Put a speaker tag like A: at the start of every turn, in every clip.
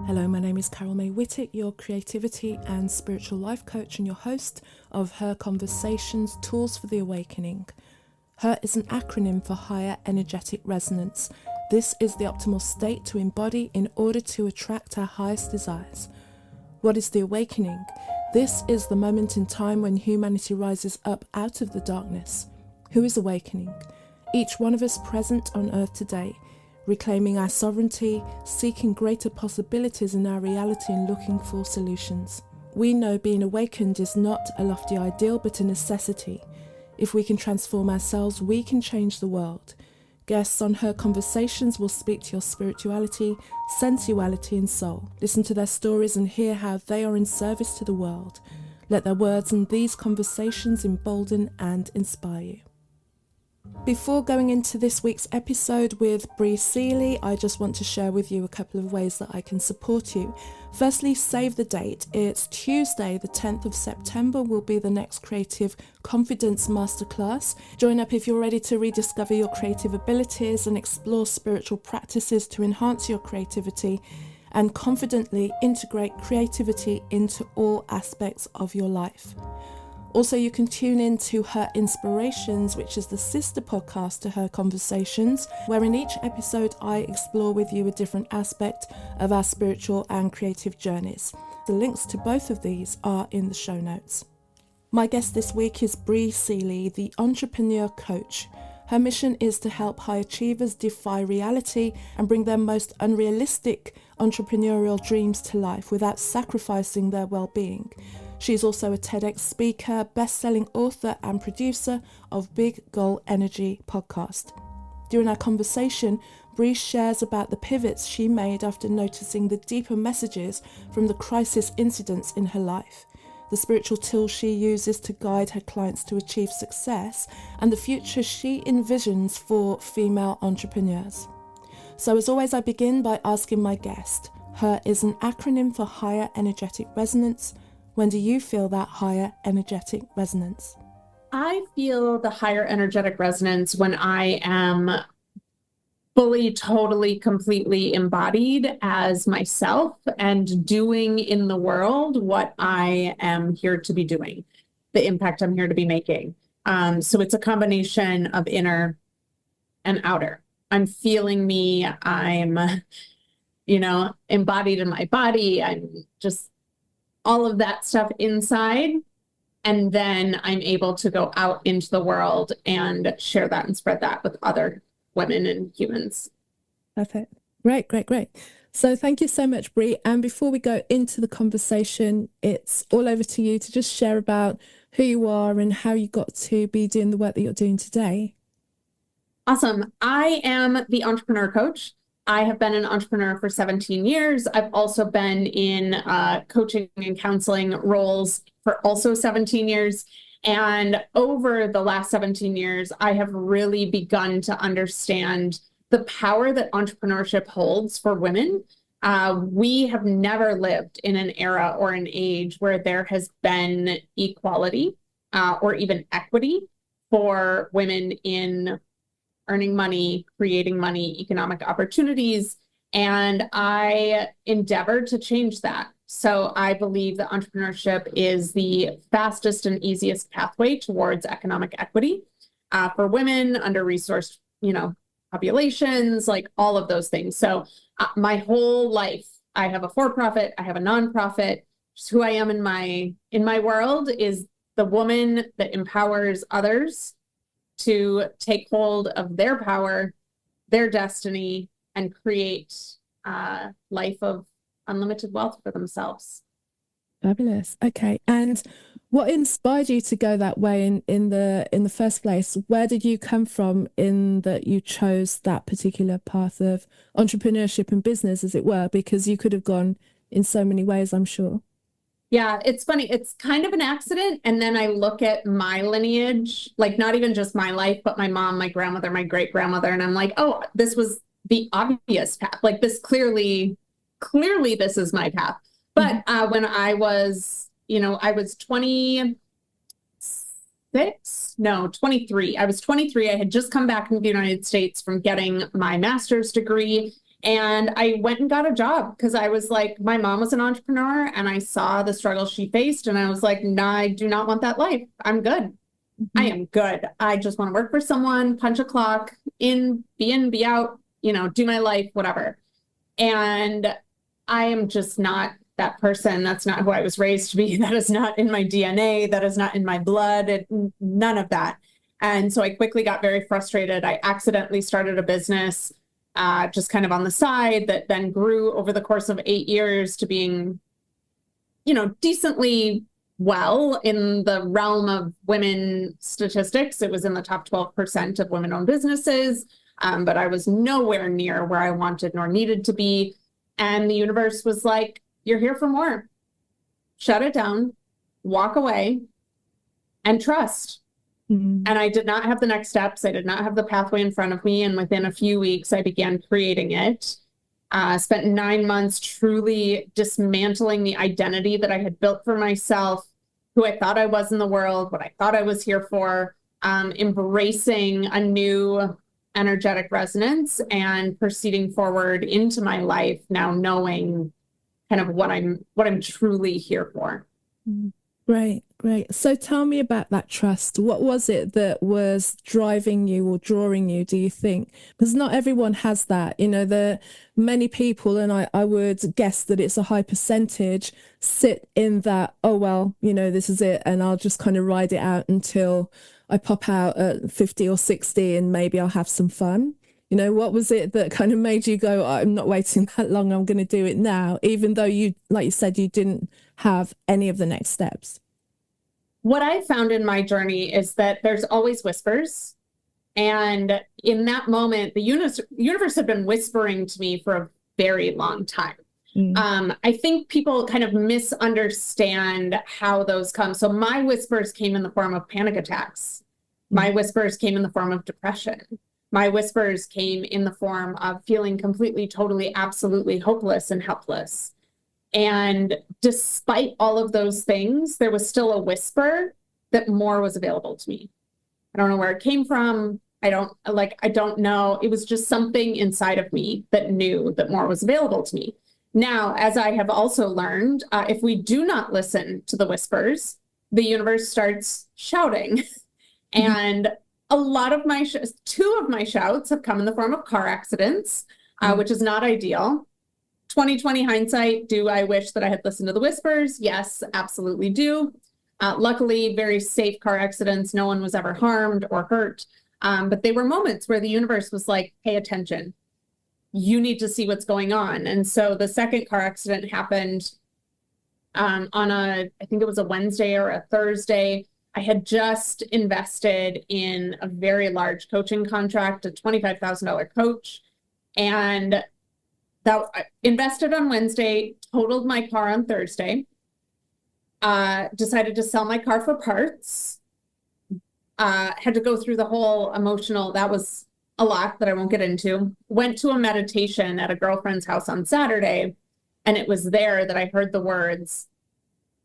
A: Hello, my name is Carol May Whittick, your creativity and spiritual life coach and your host of Her Conversations, Tools for the Awakening. Her is an acronym for Higher Energetic Resonance. This is the optimal state to embody in order to attract our highest desires. What is the awakening? This is the moment in time when humanity rises up out of the darkness. Who is awakening? Each one of us present on earth today, reclaiming our sovereignty, seeking greater possibilities in our reality and looking for solutions. We know being awakened is not a lofty ideal but a necessity. If we can transform ourselves, we can change the world. Guests on Her Conversations will speak to your spirituality, sensuality and soul. Listen to their stories and hear how they are in service to the world. Let their words and these conversations embolden and inspire you. Before going into this week's episode with Bri Seeley, I just want to share with you a couple of ways that I can support you. Firstly, save the date. It's Tuesday, the 10th of September will be the next Creative Confidence Masterclass. Join up if you're ready to rediscover your creative abilities and explore spiritual practices to enhance your creativity and confidently integrate creativity into all aspects of your life. Also, you can tune in to Her Inspirations, which is the sister podcast to Her Conversations, where in each episode I explore with you a different aspect of our spiritual and creative journeys. The links to both of these are in the show notes. My guest this week is Bri Seeley, the entrepreneur coach. Her mission is to help high achievers defy reality and bring their most unrealistic entrepreneurial dreams to life without sacrificing their well-being. She's also a TEDx speaker, best-selling author and producer of Big Goal Energy podcast. During our conversation, Bri shares about the pivots she made after noticing the deeper messages from the crisis incidents in her life, the spiritual tools she uses to guide her clients to achieve success, and the future she envisions for female entrepreneurs. So as always, I begin by asking my guest. Her is an acronym for Higher Energetic Resonance. When do you feel that higher energetic resonance?
B: I feel the higher energetic resonance when I am fully, totally, completely embodied as myself and doing in the world what I am here to be doing, the impact I'm here to be making. So it's a combination of inner and outer. I'm feeling me. I'm, embodied in my body. I'm just all of that stuff inside, and then I'm able to go out into the world and share that and spread that with other women and humans.
A: Perfect. Great. So thank you so much, Bri. And before we go into the conversation, it's all over to you to just share about who you are and how you got to be doing the work that you're doing today.
B: Awesome. I am the entrepreneur coach. I have been an entrepreneur for 17 years. I've also been in coaching and counseling roles for also 17 years. And over the last 17 years, I have really begun to understand the power that entrepreneurship holds for women. We have never lived in an era or an age where there has been equality or even equity for women in earning money, creating money, economic opportunities, and I endeavored to change that. So I believe that entrepreneurship is the fastest and easiest pathway towards economic equity for women, under-resourced, populations, like all of those things. So my whole life, I have a for-profit, I have a nonprofit. Just who I am in my world is the woman that empowers others to take hold of their power, their destiny, and create a life of unlimited wealth for themselves.
A: Fabulous. Okay. And what inspired you to go that way in the first place? Where did you come from in that you chose that particular path of entrepreneurship and business, as it were? Because you could have gone in so many ways, I'm sure.
B: Yeah, it's funny. It's kind of an accident. And then I look at my lineage, like not even just my life, but my mom, my grandmother, my great grandmother. And I'm like, oh, this was the obvious path. Like this clearly this is my path. But when I was 23. I was 23. I had just come back from the United States from getting my master's degree. And I went and got a job because I was like, my mom was an entrepreneur and I saw the struggles she faced. And I was like, nah, I do not want that life. I'm good. I am good. I just want to work for someone, punch a clock, in, be out, do my life, whatever. And I am just not that person. That's not who I was raised to be. That is not in my DNA. That is not in my blood. None of that. And so I quickly got very frustrated. I accidentally started a business just kind of on the side that then grew over the course of 8 years to being, decently well in the realm of women statistics. It was in the top 12% of women-owned businesses, but I was nowhere near where I wanted nor needed to be. And the universe was like, you're here for more. Shut it down, walk away, and trust. And I did not have the next steps. I did not have the pathway in front of me. And within a few weeks, I began creating it. Spent 9 months truly dismantling the identity that I had built for myself, who I thought I was in the world, what I thought I was here for, embracing a new energetic resonance and proceeding forward into my life, now knowing kind of what I'm truly here for.
A: Great. So tell me about that trust. What was it that was driving you or drawing you, do you think? Because not everyone has that. The many people, and I would guess that it's a high percentage, sit in that, oh, well, this is it. And I'll just kind of ride it out until I pop out at 50 or 60 and maybe I'll have some fun. What was it that kind of made you go, I'm not waiting that long, I'm going to do it now, even though you, like you said, you didn't have any of the next steps?
B: What I found in my journey is that there's always whispers. And in that moment, the universe had been whispering to me for a very long time. I think people kind of misunderstand how those come. So my whispers came in the form of panic attacks. My whispers came in the form of depression. My whispers came in the form of feeling completely, totally, absolutely hopeless and helpless. And despite all of those things, there was still a whisper that more was available to me. I don't know where it came from. I don't know. It was just something inside of me that knew that more was available to me. Now, as I have also learned, if we do not listen to the whispers, the universe starts shouting. And a lot of two of my shouts have come in the form of car accidents, which is not ideal. 2020 hindsight, do I wish that I had listened to the whispers? Yes, absolutely do. Luckily, very safe car accidents. No one was ever harmed or hurt. But they were moments where the universe was like, pay attention. You need to see what's going on. And so the second car accident happened on I think it was a Wednesday or a Thursday. I had just invested in a very large coaching contract, a $25,000 coach. And that invested on Wednesday, totaled my car on Thursday, decided to sell my car for parts, had to go through the whole emotional, that was a lot that I won't get into, went to a meditation at a girlfriend's house on Saturday, and it was there that I heard the words,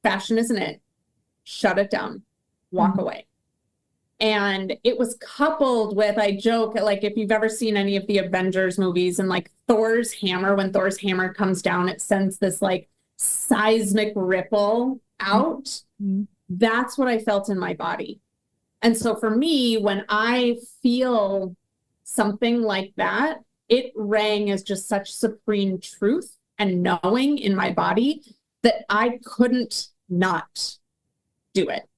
B: fashion isn't it, shut it down, walk away. And it was coupled with, I joke, like if you've ever seen any of the Avengers movies and like Thor's hammer, when Thor's hammer comes down, it sends this like seismic ripple out. That's what I felt in my body. And so for me, when I feel something like that, it rang as just such supreme truth and knowing in my body that I couldn't not do it.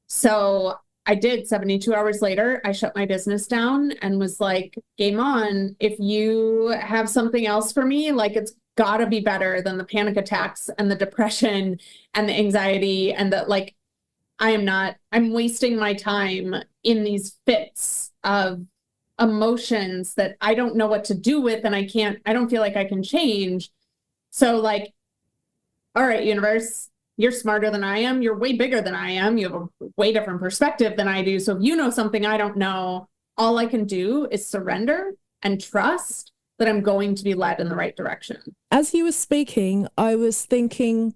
B: So I did. 72 hours later, I shut my business down and was like, game on. If you have something else for me, like it's got to be better than the panic attacks and the depression and the anxiety and the like, I'm wasting my time in these fits of emotions that I don't know what to do with. And I don't feel like I can change. So like, all right, universe, you're smarter than I am. You're way bigger than I am. You have a way different perspective than I do. So if you know something I don't know, all I can do is surrender and trust that I'm going to be led in the right direction.
A: As you were speaking, I was thinking,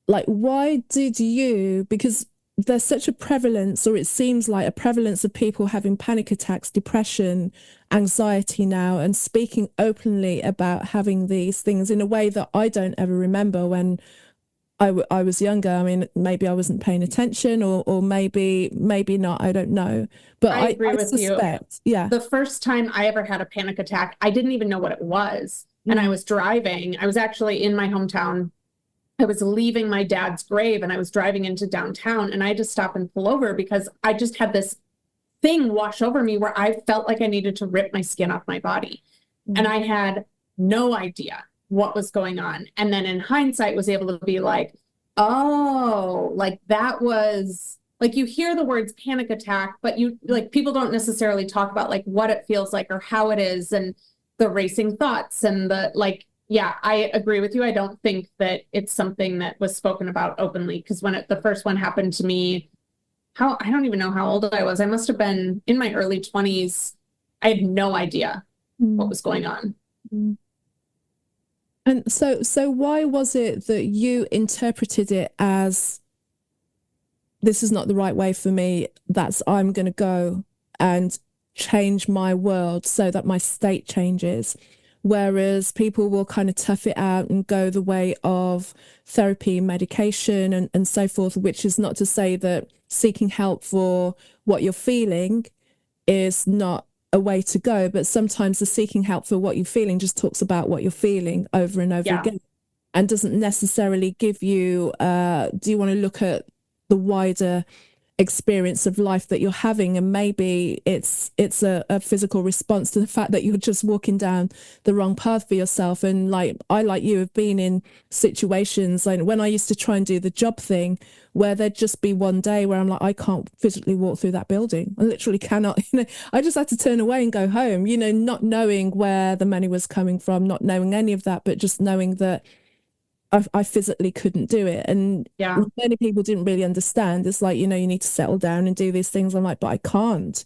A: like, why did you, because there's such a prevalence, or it seems like a prevalence of people having panic attacks, depression, anxiety now, and speaking openly about having these things in a way that I don't ever remember when I was younger. I mean, maybe I wasn't paying attention, or maybe not. I don't know. But
B: I agree
A: I
B: with
A: suspect,
B: you.
A: yeah.
B: The first time I ever had a panic attack, I didn't even know what it was. And I was driving. I was actually in my hometown. I was leaving my dad's grave and I was driving into downtown, and I just stopped and pull over because I just had this thing wash over me where I felt like I needed to rip my skin off my body. And I had no idea what was going on. And then in hindsight was able to be like, oh, like that was like, you hear the words panic attack, but you like, people don't necessarily talk about like what it feels like or how it is, and the racing thoughts and the like. Yeah, I agree with you. I don't think that it's something that was spoken about openly, because when the first one happened to me, I don't even know how old I was. I must have been in my early 20s. I had no idea what was going on.
A: And so why was it that you interpreted it as, this is not the right way for me, I'm going to go and change my world so that my state changes? Whereas people will kind of tough it out and go the way of therapy, medication, and so forth, which is not to say that seeking help for what you're feeling is not a way to go, but sometimes the seeking help for what you're feeling just talks about what you're feeling over and over again, and doesn't necessarily give you, do you want to look at the wider experience of life that you're having? And maybe it's a physical response to the fact that you're just walking down the wrong path for yourself. And like you have been in situations like when I used to try and do the job thing, where there'd just be one day where I'm like, I can't physically walk through that building. I literally cannot. I just had to turn away and go home, not knowing where the money was coming from, not knowing any of that, but just knowing that I physically couldn't do it. And many people didn't really understand. It's like, you need to settle down and do these things. I'm like, but I can't,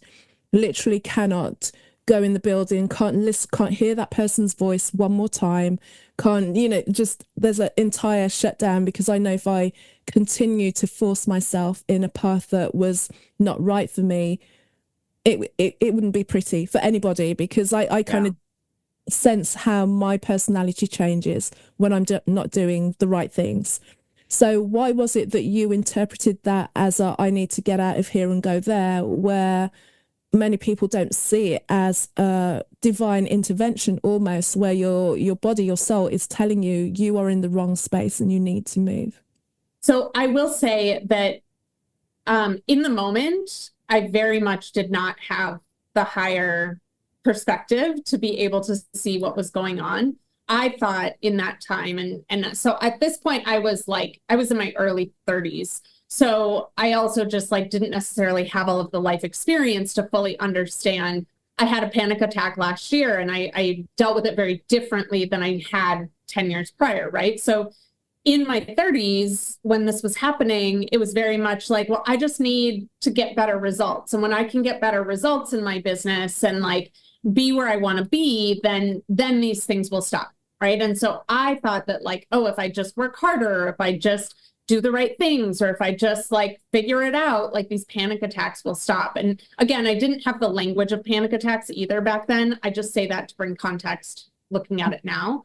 A: literally cannot go in the building, can't listen, can't hear that person's voice one more time, can't, just there's an entire shutdown, because I know if I continue to force myself in a path that was not right for me, it wouldn't be pretty for anybody, because I kind of sense how my personality changes when I'm not doing the right things. So why was it that you interpreted that as I need to get out of here and go there, where many people don't see it as a divine intervention almost, where your body, your soul is telling you are in the wrong space and you need to move?
B: So I will say that in the moment, I very much did not have the higher perspective to be able to see what was going on. I thought in that time, and so at this point I was in my early 30s. So I also just didn't necessarily have all of the life experience to fully understand. I had a panic attack last year, and I dealt with it very differently than I had 10 years prior, right? So in my 30s, when this was happening, it was very much like, well, I just need to get better results. And when I can get better results in my business and be where I want to be, then these things will stop, right? And so I thought that if I just work harder, or if I just do the right things, or if I just figure it out, these panic attacks will stop. And again, I didn't have the language of panic attacks either back then. I just say that to bring context looking at it now.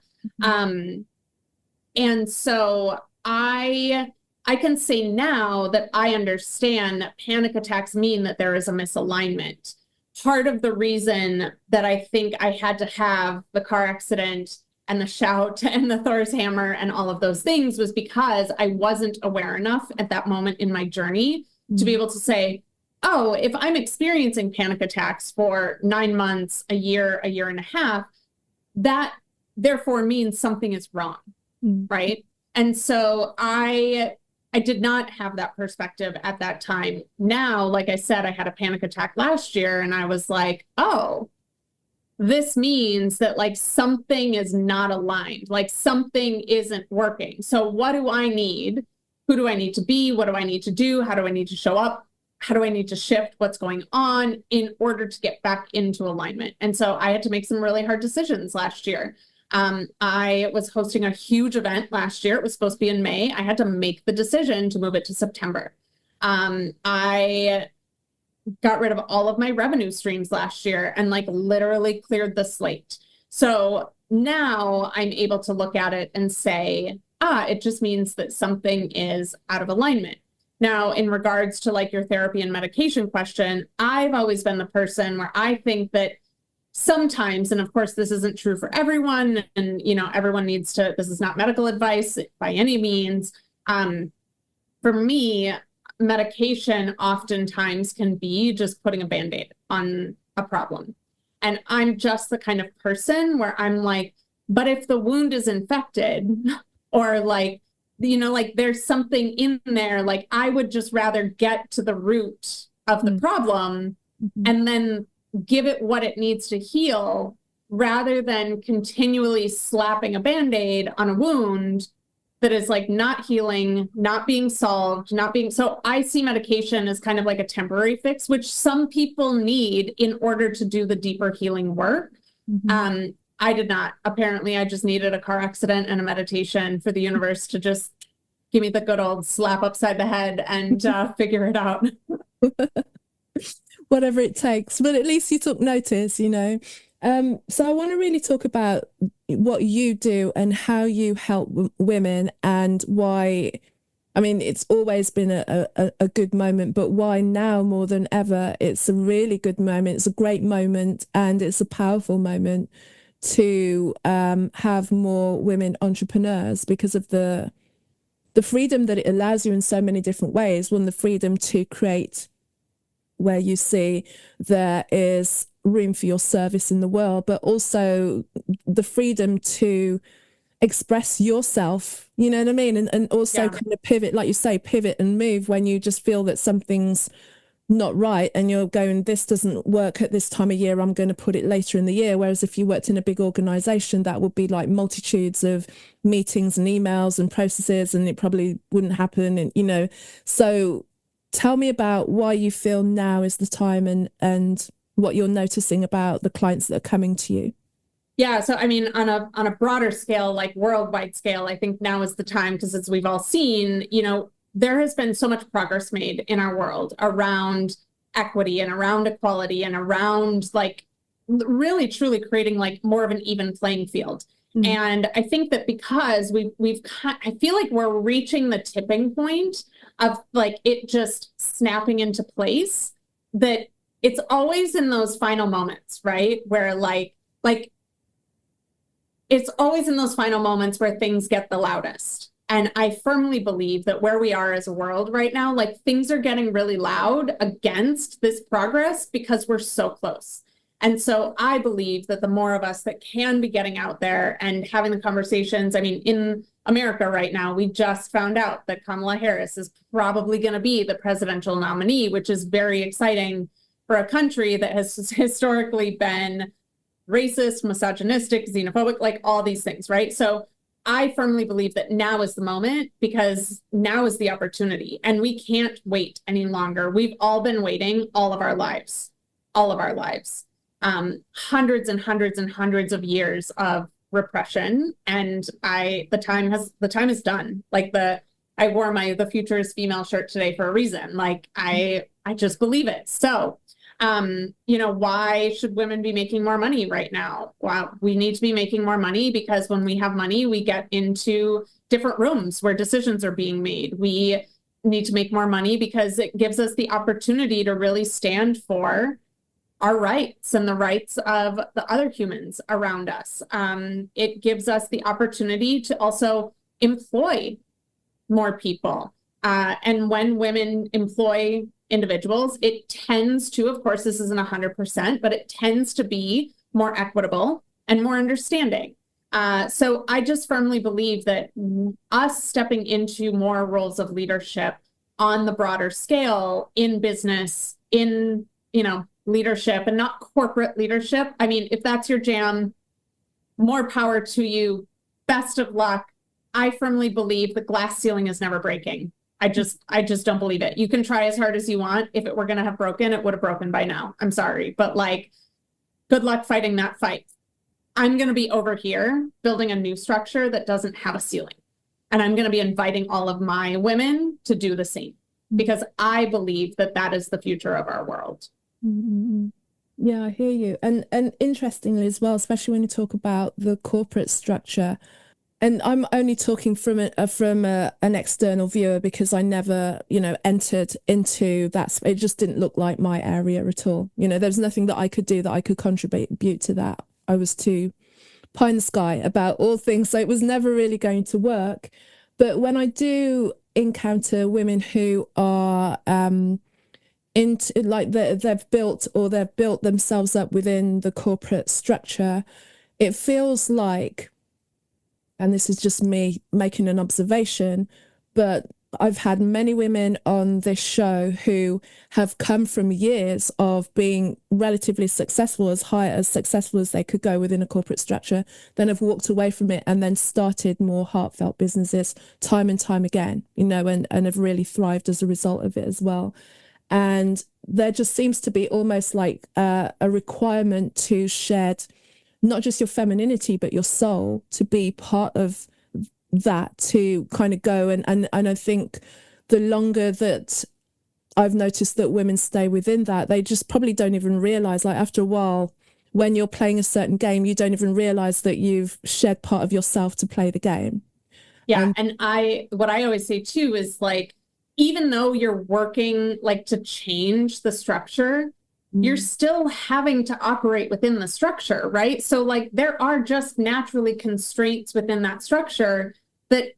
B: And so I can say now that I understand that panic attacks mean that there is a misalignment. Part of the reason that I think I had to have the car accident and the shout and the Thor's hammer and all of those things was because I wasn't aware enough at that moment in my journey to be able to say, oh, if I'm experiencing panic attacks for 9 months, a year and a half, that therefore means something is wrong. Right. And so I did not have that perspective at that time. Now, like I said, I had a panic attack last year, and I was like, oh, this means that something is not aligned, something isn't working. So what do I need? Who do I need to be? What do I need to do? How do I need to show up? How do I need to shift what's going on in order to get back into alignment? And so I had to make some really hard decisions last year. I was hosting a huge event last year. It was supposed to be in May. I had to make the decision to move it to September. I got rid of all of my revenue streams last year and like literally cleared the slate. So now I'm able to look at it and say, it just means that something is out of alignment. Now, in regards to like your therapy and medication question, I've always been the person where I think that sometimes, and of course, this isn't true for everyone, and everyone needs to, this is not medical advice by any means. For me, medication oftentimes can be just putting a Band-Aid on a problem. And I'm just the kind of person where I'm like, but if the wound is infected or like, like there's something in there, like I would just rather get to the root of the problem and then give it what it needs to heal rather than continually slapping a Band-Aid on a wound that is like not healing, not being solved, so I see medication as kind of like a temporary fix, which some people need in order to do the deeper healing work. I did not. Apparently, I just needed a car accident and a meditation for the universe to just give me the good old slap upside the head and figure it out.
A: Whatever it takes, but at least you took notice, So I want to really talk about what you do and how you help women and why. I mean, it's always been a good moment, but why now more than ever? It's a really good moment. It's a great moment, and it's a powerful moment to have more women entrepreneurs because of the freedom that it allows you in so many different ways. One, the freedom to create where you see there is room for your service in the world, but also the freedom to express yourself, you know what I mean? And also kind of pivot, like you say, pivot and move when you just feel that something's not right and you're going, this doesn't work at this time of year, I'm going to put it later in the year. Whereas if you worked in a big organization, that would be like multitudes of meetings and emails and processes, and it probably wouldn't happen. And, so tell me about why you feel now is the time and what you're noticing about the clients that are coming to you.
B: Yeah. So, I mean, on a broader scale, like worldwide scale, I think now is the time, because as we've all seen, there has been so much progress made in our world around equity and around equality and around like really truly creating like more of an even playing field. And I think that because I feel like we're reaching the tipping point of like it just snapping into place, that it's always in those final moments, right? Where like it's always in those final moments where things get the loudest. And I firmly believe that where we are as a world right now, like things are getting really loud against this progress because we're so close. And so I believe that the more of us that can be getting out there and having the conversations, I mean, in America right now, we just found out that Kamala Harris is probably going to be the presidential nominee, which is very exciting for a country that has historically been racist, misogynistic, xenophobic, like all these things, right? So I firmly believe that now is the moment, because now is the opportunity, and we can't wait any longer. We've all been waiting all of our lives. Hundreds and hundreds and hundreds of years of repression, and the time is done. Like I wore my "The Future is Female" shirt today for a reason. Like I just believe it. So why should women be making more money right now? Well, we need to be making more money because when we have money, we get into different rooms where decisions are being made. We need to make more money because it gives us the opportunity to really stand for our rights and the rights of the other humans around us. It gives us the opportunity to also employ more people. And when women employ individuals, it tends to, of course, this isn't 100%, but it tends to be more equitable and more understanding. So I just firmly believe that us stepping into more roles of leadership on the broader scale in business, in, leadership, and not corporate leadership. I mean, if that's your jam, more power to you. Best of luck. I firmly believe the glass ceiling is never breaking. I just don't believe it. You can try as hard as you want. If it were going to have broken, it would have broken by now. I'm sorry, but like, good luck fighting that fight. I'm going to be over here building a new structure that doesn't have a ceiling. And I'm going to be inviting all of my women to do the same. because I believe that that is the future of our world.
A: Mm-hmm. Yeah, I hear you. And interestingly as well, especially when you talk about the corporate structure, and I'm only talking from an external viewer because I never, entered into that. It just didn't look like my area at all. There's nothing that I could do that I could contribute to that. I was too pie in the sky about all things, so it was never really going to work. But when I do encounter women who are into like they've built themselves up within the corporate structure, it feels like, and this is just me making an observation, but I've had many women on this show who have come from years of being relatively successful, as successful as they could go within a corporate structure, then have walked away from it and then started more heartfelt businesses time and time again, and have really thrived as a result of it as well. And there just seems to be almost like a requirement to shed not just your femininity, but your soul, to be part of that, to kind of go. And I think the longer that I've noticed that women stay within that, they just probably don't even realize, like after a while, when you're playing a certain game, you don't even realize that you've shed part of yourself to play the game.
B: Yeah. And what I always say too is like, even though you're working like to change the structure, you're still having to operate within the structure, right? So like there are just naturally constraints within that structure that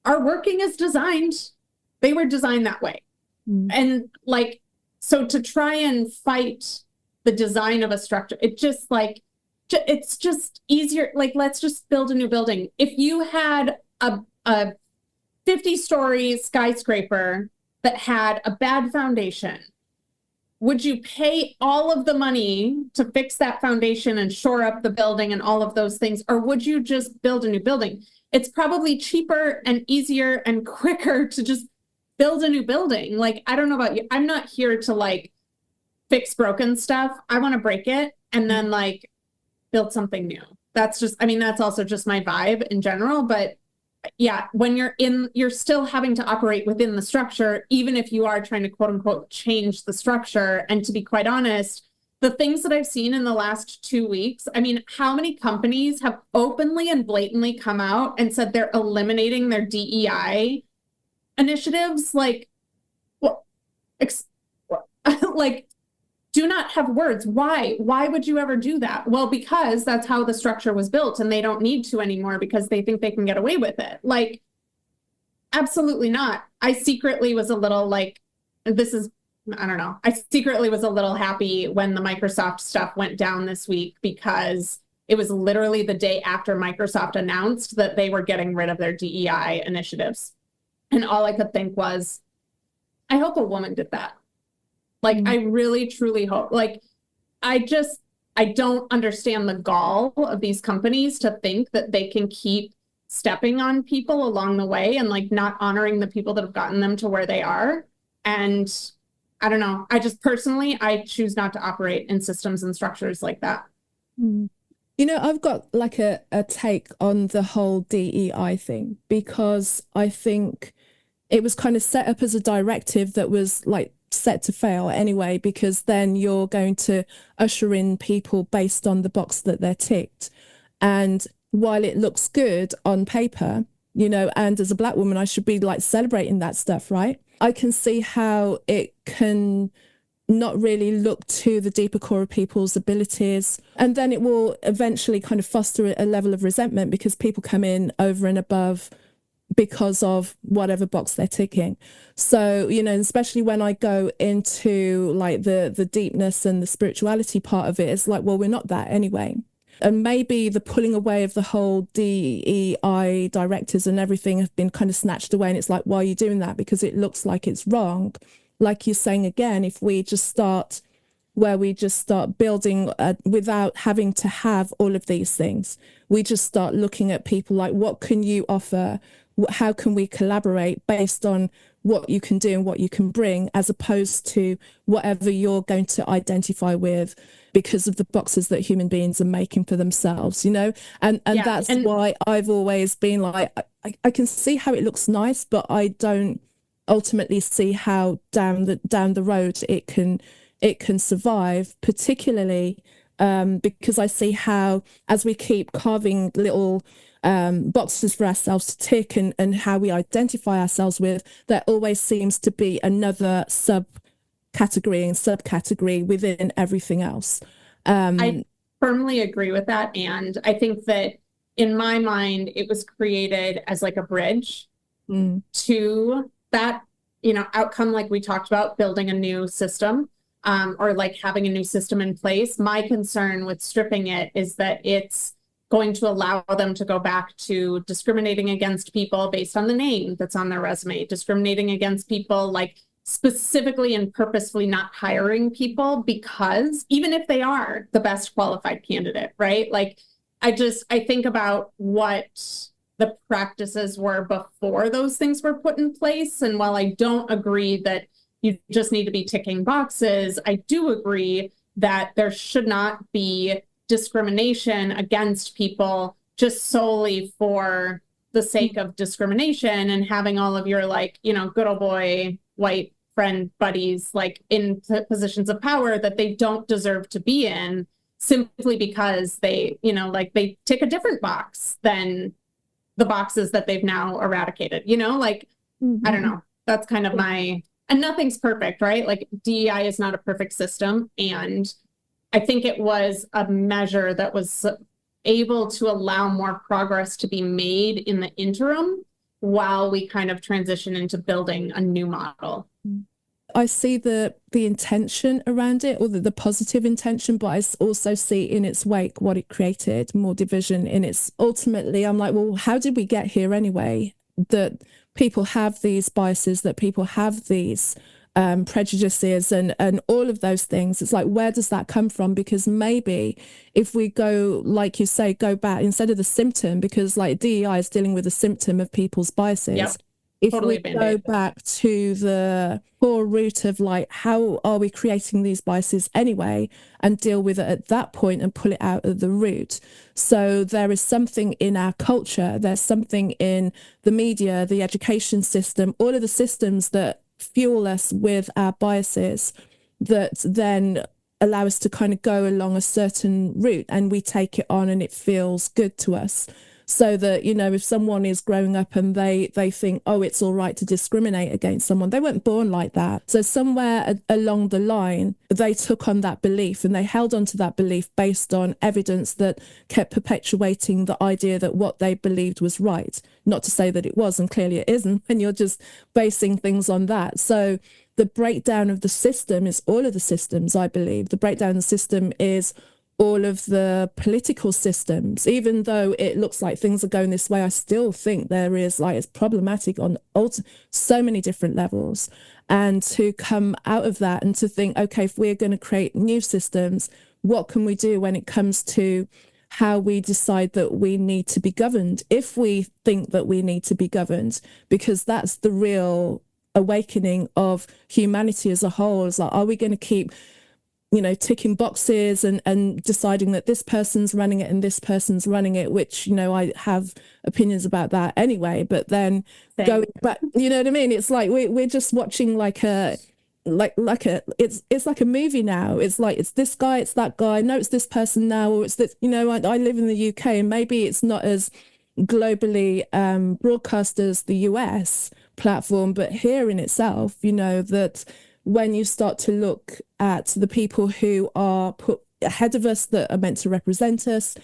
B: are working as designed. They were designed that way. And like, so to try and fight the design of a structure, it just like, it's just easier. Like, let's just build a new building. If you had a 50-story skyscraper that had a bad foundation, would you pay all of the money to fix that foundation and shore up the building and all of those things? Or would you just build a new building? It's probably cheaper and easier and quicker to just build a new building. Like, I don't know about you. I'm not here to like fix broken stuff. I want to break it and then like build something new. That's just, I mean, that's also just my vibe in general. But yeah, when you're still having to operate within the structure, even if you are trying to quote unquote change the structure. And to be quite honest, the things that I've seen in the last 2 weeks, I mean, how many companies have openly and blatantly come out and said they're eliminating their DEI initiatives? Like, well, like, do not have words. Why would you ever do that? Well, because that's how the structure was built and they don't need to anymore because they think they can get away with it. Like, absolutely not. I secretly was a little like, I secretly was a little happy when the Microsoft stuff went down this week, because it was literally the day after Microsoft announced that they were getting rid of their DEI initiatives. And all I could think was, I hope a woman did that. Like, I really, truly hope, like, I don't understand the gall of these companies to think that they can keep stepping on people along the way and like not honoring the people that have gotten them to where they are. And I don't know. I just personally, I choose not to operate in systems and structures like that.
A: I've got like a take on the whole DEI thing, because I think it was kind of set up as a directive that was like set to fail anyway, because then you're going to usher in people based on the box that they're ticked. And while it looks good on paper, and as a Black woman, I should be like celebrating that stuff, right? I can see how it can not really look to the deeper core of people's abilities. And then it will eventually kind of foster a level of resentment because people come in over and above because of whatever box they're ticking. So, especially when I go into like the deepness and the spirituality part of it, it's like, well, we're not that anyway. And maybe the pulling away of the whole DEI directives and everything have been kind of snatched away. And it's like, why are you doing that? Because it looks like it's wrong. Like you're saying again, if we just start building without having to have all of these things, we just start looking at people like, what can you offer? How can we collaborate based on what you can do and what you can bring, as opposed to whatever you're going to identify with because of the boxes that human beings are making for themselves, and that's why I've always been like, I can see how it looks nice, but I don't ultimately see how down the road it can survive, particularly because I see how, as we keep carving little boxes for ourselves to tick, and how we identify ourselves with, there always seems to be another subcategory within everything else.
B: I firmly agree with that. And I think that in my mind, it was created as like a bridge to that, outcome, like we talked about, building a new system, or like having a new system in place. My concern with stripping it is that it's going to allow them to go back to discriminating against people based on the name that's on their resume, discriminating against people, like specifically and purposefully not hiring people because even if they are the best qualified candidate, right? Like I think about what the practices were before those things were put in place. And while I don't agree that you just need to be ticking boxes, I do agree that there should not be discrimination against people just solely for the sake of discrimination, and having all of your, like, good old boy white friend buddies like in positions of power that they don't deserve to be in, simply because they, like they tick a different box than the boxes that they've now eradicated, like, I don't know. That's kind of and nothing's perfect, right? Like DEI is not a perfect system. And I think it was a measure that was able to allow more progress to be made in the interim while we kind of transition into building a new model.
A: I see the intention around it, or the positive intention, but I also see in its wake what it created, more division in its. Ultimately, I'm like, well, how did we get here anyway? That people have these biases, that people have these prejudices and all of those things. It's like, where does that come from? Because maybe if we go, like you say, go back instead of the symptom, because like DEI is dealing with the symptom of people's biases.
B: Yep.
A: If
B: totally
A: we go back to the core root of like, how are we creating these biases anyway, and deal with it at that point and pull it out of the root. So there is something in our culture, there's something in the media, the education system, all of the systems that fuel us with our biases that then allow us to kind of go along a certain route, and we take it on and it feels good to us. So that, if someone is growing up and they think, oh, it's all right to discriminate against someone, they weren't born like that. So somewhere along the line, they took on that belief and they held on to that belief based on evidence that kept perpetuating the idea that what they believed was right. Not to say that it was, and clearly it isn't, and you're just basing things on that. So the breakdown of the system is all of the systems, I believe. The breakdown of the system is all of the political systems. Even though it looks like things are going this way, I still think there is, like, it's problematic on so many different levels. And to come out of that and to think, okay, if we're going to create new systems, what can we do when it comes to how we decide that we need to be governed, if we think that we need to be governed? Because that's the real awakening of humanity as a whole. Is like, are we going to keep ticking boxes and deciding that this person's running it and this person's running it, which, I have opinions about that anyway, but then going back, you know what I mean? It's like, we're just watching it's like a movie now. It's like, it's this guy, it's that guy. No, it's this person now, or it's this, I live in the UK and maybe it's not as globally broadcast as the US platform, but here in itself, that when you start to look at the people who are put ahead of us that are meant to represent us,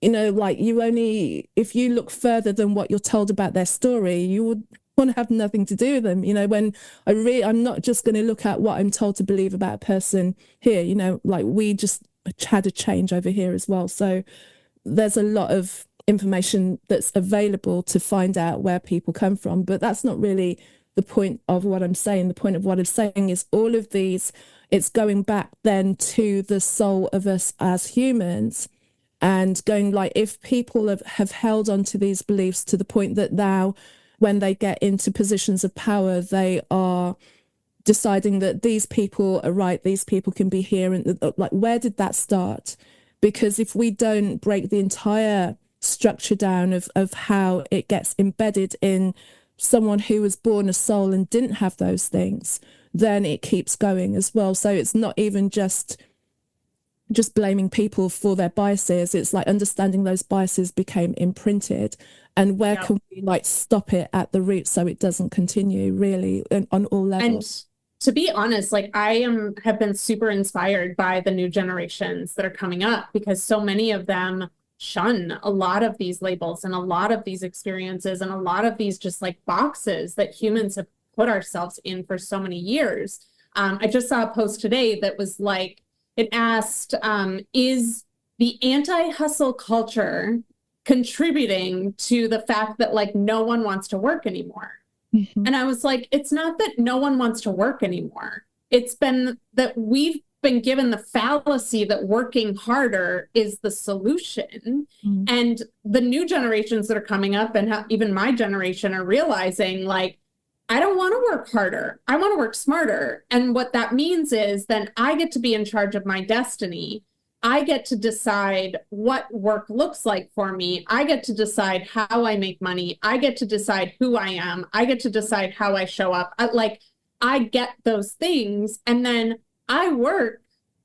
A: if you look further than what you're told about their story, you would want to have nothing to do with them. When I'm not just going to look at what I'm told to believe about a person here, like we just had a change over here as well. So there's a lot of information that's available to find out where people come from, but that's not really the point of what I'm saying. The point of what I'm saying is all of these, it's going back then to the soul of us as humans, and going like, if people have held on to these beliefs to the point that now when they get into positions of power, they are deciding that these people are right, these people can be here, and like, where did that start? Because if we don't break the entire structure down of how it gets embedded in someone who was born a soul and didn't have those things, then it keeps going as well. So it's not even just blaming people for their biases. It's like understanding those biases became imprinted, and where can we like stop it at the root so it doesn't continue, really, on all levels.
B: And to be honest, like have been super inspired by the new generations that are coming up, because so many of them shun a lot of these labels and a lot of these experiences and a lot of these just like boxes that humans have put ourselves in for so many years. I just saw a post today that was like, it asked, is the anti-hustle culture contributing to the fact that like no one wants to work anymore? Mm-hmm. And I was like, it's not that no one wants to work anymore. It's been that we've been given the fallacy that working harder is the solution. Mm-hmm. And the new generations that are coming up, and even my generation, are realizing like, I don't want to work harder. I want to work smarter. And what that means is then I get to be in charge of my destiny. I get to decide what work looks like for me. I get to decide how I make money. I get to decide who I am. I get to decide how I show up. I get those things. And then I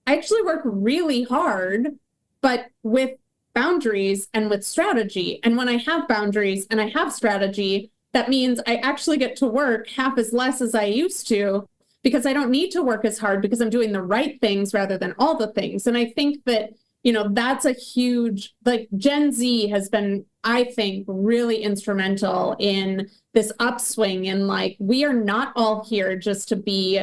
B: actually work really hard, but with boundaries and with strategy. And when I have boundaries and I have strategy, that means I actually get to work half as less as I used to, because I don't need to work as hard because I'm doing the right things rather than all the things. And I think that, that's a huge, like Gen Z has been, I think, really instrumental in this upswing. And like, we are not all here just to be,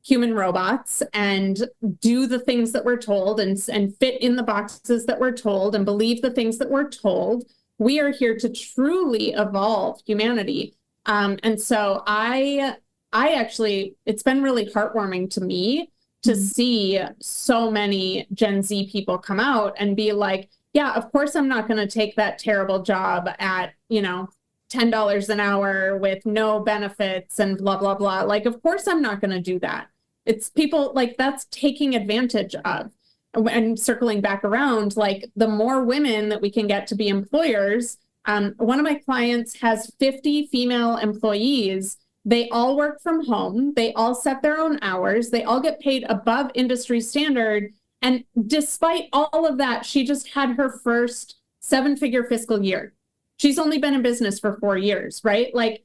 B: human robots and do the things that we're told and fit in the boxes that we're told and believe the things that we're told. We are here to truly evolve humanity. And so I actually, it's been really heartwarming to me to see so many Gen Z people come out and be like, yeah, of course, I'm not going to take that terrible job at, $10 an hour with no benefits and blah, blah, blah. Like, of course, I'm not going to do that. It's people like that's taking advantage of. And circling back around, like the more women that we can get to be employers, one of my clients has 50 female employees. They all work from home. They all set their own hours. They all get paid above industry standard. And despite all of that, she just had her first 7-figure fiscal year. She's only been in business for 4 years, right? Like,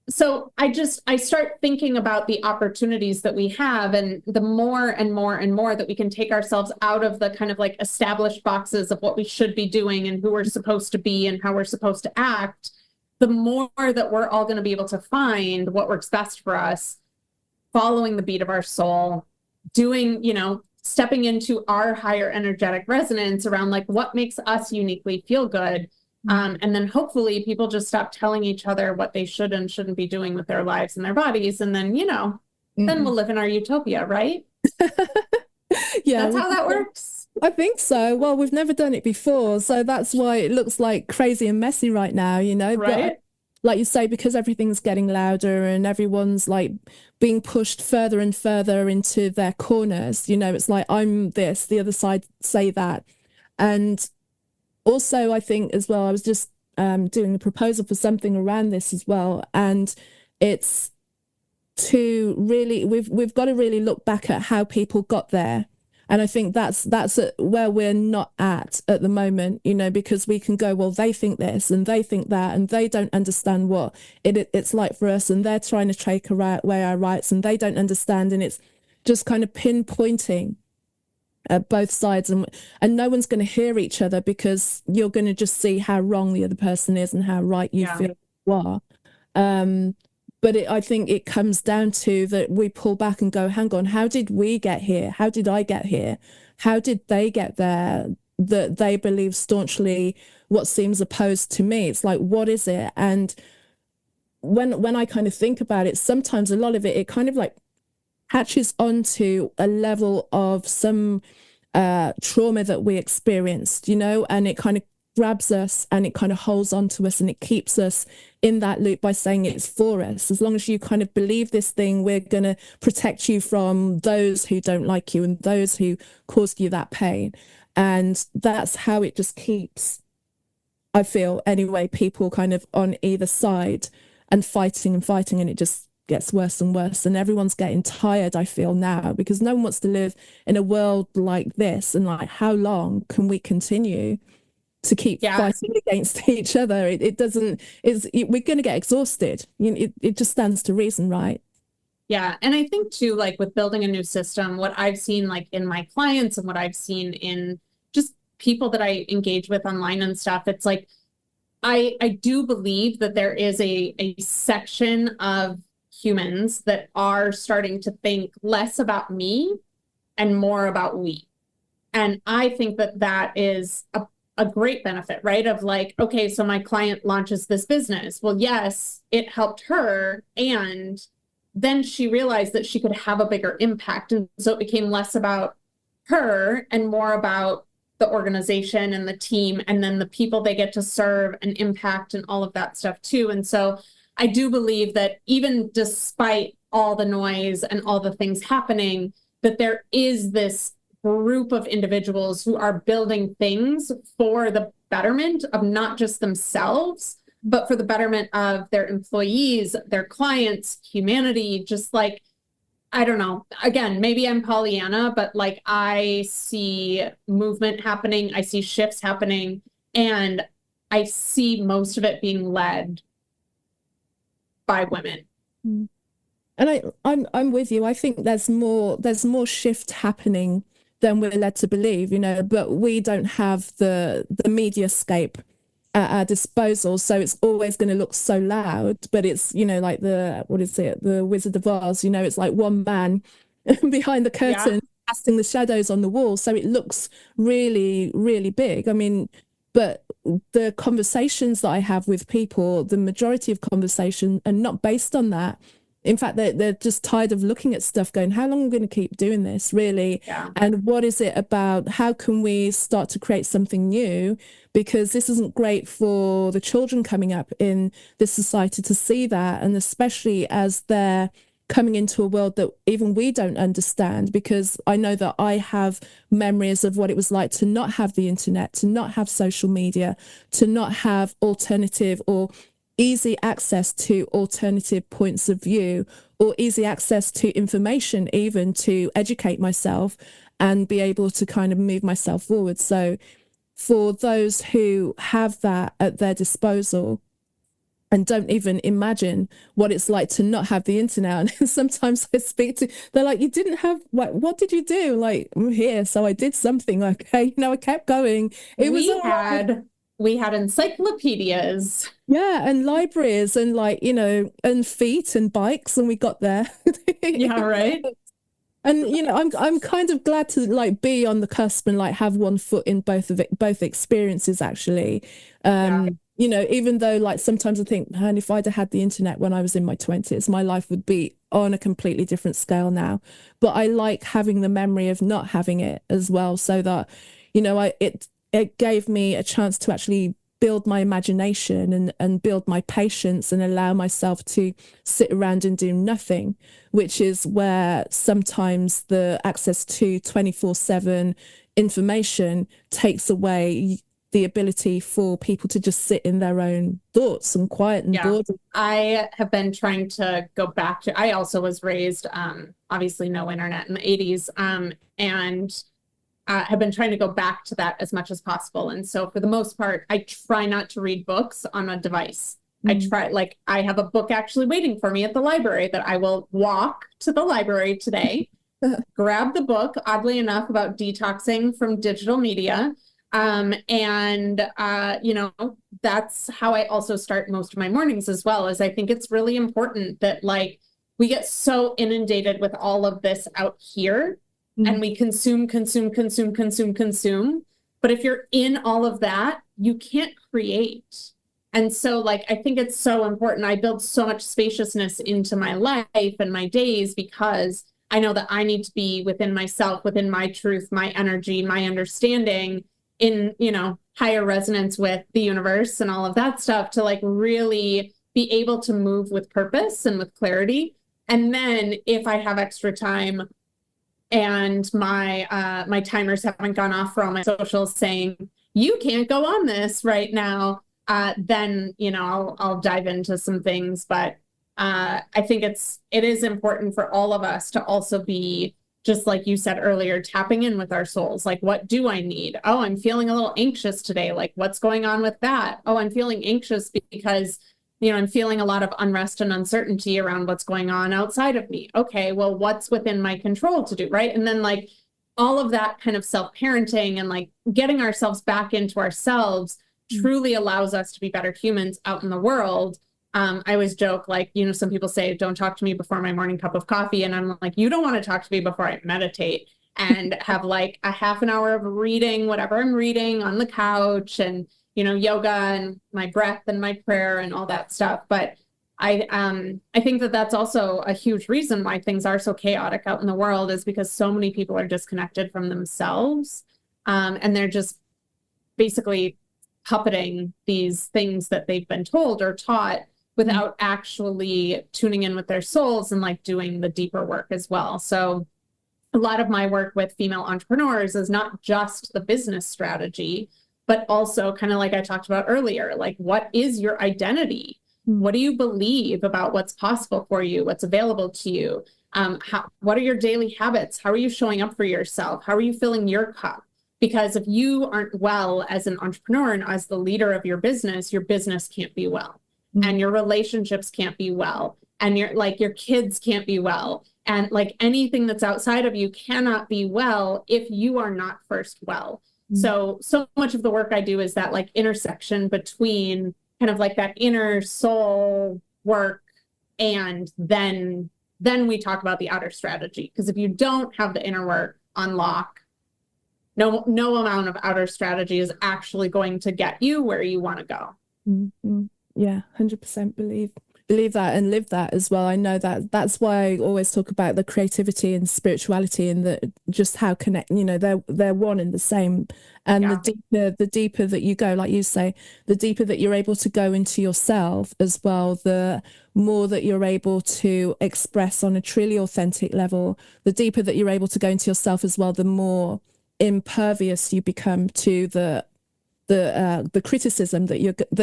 B: so I start thinking about the opportunities that we have, and the more and more and more that we can take ourselves out of the kind of like established boxes of what we should be doing and who we're supposed to be and how we're supposed to act, the more that we're all going to be able to find what works best for us, following the beat of our soul, doing, stepping into our higher energetic resonance around like what makes us uniquely feel good. And then hopefully people just stop telling each other what they should and shouldn't be doing with their lives and their bodies. And then, then we'll live in our utopia, right?
A: Yeah.
B: That's how that works.
A: I think so. Well, we've never done it before. So that's why it looks like crazy and messy right now,
B: Right.
A: But like you say, because everything's getting louder and everyone's like being pushed further and further into their corners, it's like, I'm this, the other side say that. And also, I think as well, I was just doing a proposal for something around this as well. And it's to really, we've got to really look back at how people got there. And I think that's where we're not at the moment, because we can go, well, they think this and they think that, and they don't understand what it's like for us. And they're trying to take away our rights and they don't understand. And it's just kind of pinpointing both sides, and no one's going to hear each other, because you're going to just see how wrong the other person is and how right you feel you are. But I think it comes down to that we pull back and go, hang on, how did we get here? How did I get here? How did they get there? That they believe staunchly what seems opposed to me. It's like, what is it? And when I kind of think about it, sometimes a lot of it kind of like hatches onto a level of some trauma that we experienced, and it kind of grabs us and it kind of holds on to us and it keeps us in that loop by saying it's for us. As long as you kind of believe this thing, we're going to protect you from those who don't like you and those who caused you that pain. And that's how it just keeps, I feel anyway, people kind of on either side. and fighting and fighting, and it just gets worse and worse, and everyone's getting tired, I feel now, because no one wants to live in a world like this. And like, how long can we continue to keep fighting against each other? It doesn't, we're going to get exhausted. It just stands to reason, right?
B: Yeah. And I think too, like with building a new system, what I've seen like in my clients and what I've seen in just people that I engage with online and stuff, it's like, I do believe that there is a section of humans that are starting to think less about me and more about we. And I think that that is a great benefit, right? Of like, okay, so my client launches this business. Well, yes, it helped her. And then she realized that she could have a bigger impact. And so it became less about her and more about the organization and the team, and then the people they get to serve and impact and all of that stuff too. And so I do believe that even despite all the noise and all the things happening, that there is this group of individuals who are building things for the betterment of not just themselves, but for the betterment of their employees, their clients, humanity. Just like, I don't know, again, maybe I'm Pollyanna, but like I see movement happening, I see shifts happening, and I see most of it being led by women.
A: And I'm with you. I think there's more shift happening than we're led to believe, but we don't have the mediascape at our disposal, so it's always going to look so loud. But it's, like the Wizard of Oz, it's like one man behind the curtain casting the shadows on the wall, so it looks really, really big. I mean, but the conversations that I have with people, the majority of conversation are not based on that. In fact, they're just tired of looking at stuff going, how long are we going to keep doing this, really?
B: Yeah.
A: And what is it about? How can we start to create something new? Because this isn't great for the children coming up in this society to see that. And especially as they're coming into a world that even we don't understand, because I know that I have memories of what it was like to not have the internet, to not have social media, to not have alternative or easy access to alternative points of view, or easy access to information, even to educate myself and be able to kind of move myself forward. So for those who have that at their disposal and don't even imagine what it's like to not have the internet, and sometimes I speak to, they're like, you didn't have, what did you do? Like, I'm here, so I did something. Like, hey, I kept going.
B: We had encyclopedias.
A: Yeah, and libraries and and feet and bikes, and we got there.
B: Yeah, right.
A: And I'm kind of glad to be on the cusp and have one foot in both experiences, actually. Even though sometimes I think, man, if I'd have had the internet when I was in my 20s, my life would be on a completely different scale now. But I like having the memory of not having it as well, so that it gave me a chance to actually build my imagination and build my patience and allow myself to sit around and do nothing, which is where sometimes the access to 24/7 information takes away the ability for people to just sit in their own thoughts and quiet and boredom.
B: I have been trying to go back to, I also was raised, obviously no internet in the 80s, and have been trying to go back to that as much as possible. And so for the most part, I try not to read books on a device. I have a book actually waiting for me at the library that I will walk to the library today, grab the book, oddly enough, about detoxing from digital media. That's how I also start most of my mornings as well, is I think it's really important that we get so inundated with all of this out here. And we consume. But if you're in all of that, you can't create. And so I think it's so important. I build so much spaciousness into my life and my days, because I know that I need to be within myself, within my truth, my energy, my understanding, in, higher resonance with the universe and all of that stuff, to really be able to move with purpose and with clarity. And then if I have extra time, and my timers haven't gone off for all my socials saying, you can't go on this right now, then, I'll dive into some things. But I think it is important for all of us to also be, just like you said earlier, tapping in with our souls. Like, what do I need? Oh, I'm feeling a little anxious today. Like, what's going on with that? Oh, I'm feeling anxious because, I'm feeling a lot of unrest and uncertainty around what's going on outside of me. Okay, well, what's within my control to do, right? And then like all of that kind of self-parenting and like getting ourselves back into ourselves truly allows us to be better humans out in the world. I always joke, like, some people say, don't talk to me before my morning cup of coffee. And I'm like, you don't want to talk to me before I meditate and have like a half an hour of reading, whatever I'm reading on the couch, and, yoga and my breath and my prayer and all that stuff. But I think that that's also a huge reason why things are so chaotic out in the world, is because so many people are disconnected from themselves. And they're just basically puppeting these things that they've been told or taught without actually tuning in with their souls and like doing the deeper work as well. So a lot of my work with female entrepreneurs is not just the business strategy, but also kind of like I talked about earlier, like, what is your identity? What do you believe about what's possible for you? What's available to you? What are your daily habits? How are you showing up for yourself? How are you filling your cup? Because if you aren't well as an entrepreneur and as the leader of your business can't be well. And your relationships can't be well. And your kids can't be well. And like anything that's outside of you cannot be well if you are not first well. So much of the work I do is that like intersection between kind of like that inner soul work, and then we talk about the outer strategy. Because if you don't have the inner work on lock, no amount of outer strategy is actually going to get you where you want to go.
A: Mm-hmm. Yeah, 100% believe that and live that as well. I know that's why I always talk about the creativity and spirituality, and that just how connect, they're one and the same. And the deeper that you go, like you say, the deeper that you're able to go into yourself as well, the more that you're able to express on a truly authentic level, the deeper that you're able to go into yourself as well, the more impervious you become to the criticism that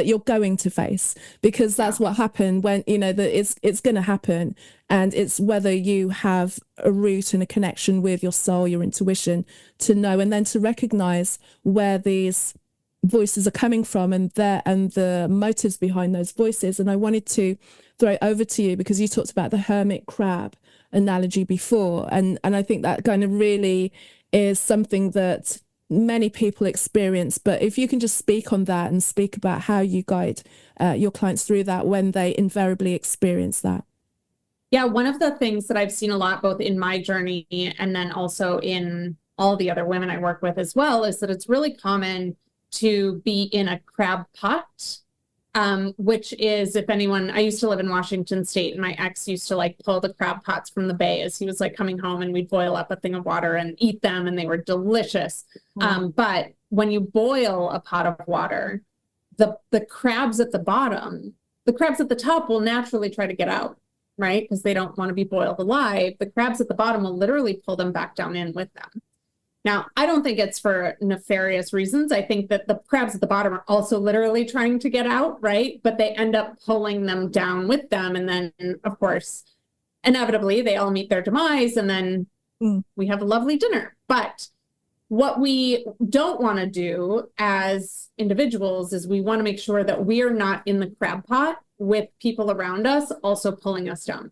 A: you're going to face, because that's what happened when that it's going to happen. And it's whether you have a root and a connection with your soul, your intuition, to know, and then to recognize where these voices are coming from and the motives behind those voices. And I wanted to throw it over to you because you talked about the hermit crab analogy before, and I think that kind of really is something that many people experience. But if you can just speak on that and speak about how you guide your clients through that when they invariably experience that.
B: Yeah, one of the things that I've seen a lot, both in my journey and then also in all the other women I work with as well, is that it's really common to be in a crab pot, which is, if anyone, I used to live in Washington State, and my ex used to like pull the crab pots from the bay as he was like coming home, and we'd boil up a thing of water and eat them, and they were delicious. But when you boil a pot of water, the crabs at the bottom, the crabs at the top will naturally try to get out, right? Because they don't want to be boiled alive. The crabs at the bottom will literally pull them back down in with them. Now, I don't think it's for nefarious reasons. I think that the crabs at the bottom are also literally trying to get out, right? But they end up pulling them down with them. And then, of course, inevitably, they all meet their demise, and then we have a lovely dinner. But what we don't want to do as individuals is we want to make sure that we are not in the crab pot with people around us also pulling us down.